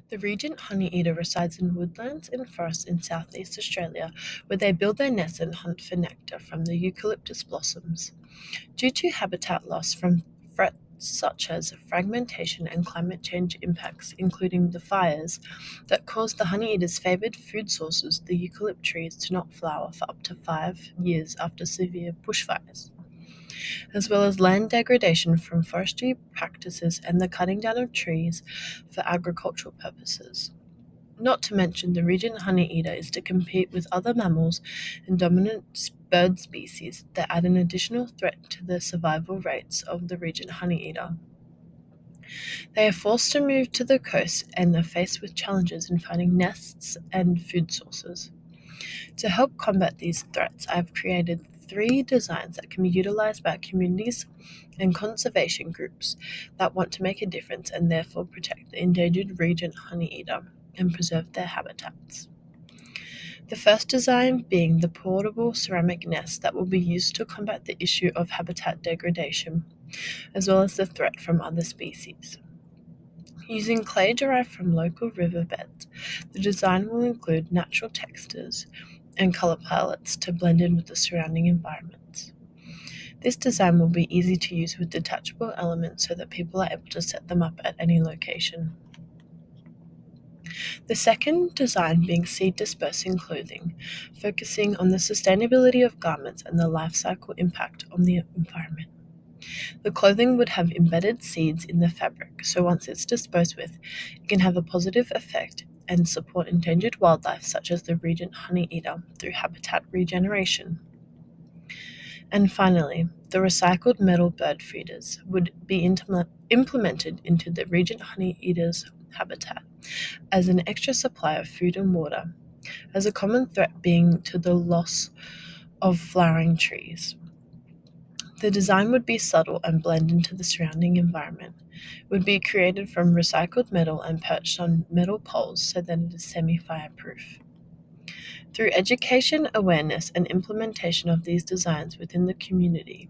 The regent honeyeater resides in woodlands and forests in southeast Australia, where they build their nests and hunt for nectar from the eucalyptus blossoms. Due to habitat loss from threats such as fragmentation and climate change impacts, including the fires that caused the honeyeater's favoured food sources, the eucalypt trees, to not flower for up to 5 years after severe bushfires, as well as land degradation from forestry practices and the cutting down of trees for agricultural purposes. Not to mention, the regent honeyeater is to compete with other mammals and dominant bird species that add an additional threat to the survival rates of the regent honeyeater. They are forced to move to the coast and are faced with challenges in finding nests and food sources. To help combat these threats, I have created 3 designs that can be utilized by communities and conservation groups that want to make a difference and therefore protect the endangered regent honeyeater and preserve their habitats. The first design being the portable ceramic nest that will be used to combat the issue of habitat degradation, as well as the threat from other species. Using clay derived from local riverbeds, the design will include natural textures and color palettes to blend in with the surrounding environments. This design will be easy to use with detachable elements so that people are able to set them up at any location. The second design being seed dispersing clothing, focusing on the sustainability of garments and the life cycle impact on the environment. The clothing would have embedded seeds in the fabric, so once it's disposed with, it can have a positive effect and support endangered wildlife such as the regent honeyeater through habitat regeneration. And finally, the recycled metal bird feeders would be implemented into the regent honeyeater's habitat as an extra supply of food and water, as a common threat being to the loss of flowering trees. The design would be subtle and blend into the surrounding environment. It would be created from recycled metal and perched on metal poles so that it is semi-fireproof. Through education, awareness, and implementation of these designs within the community,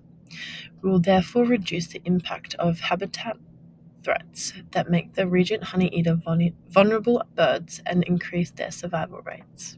we will therefore reduce the impact of habitat threats that make the regent honeyeater vulnerable birds and increase their survival rates.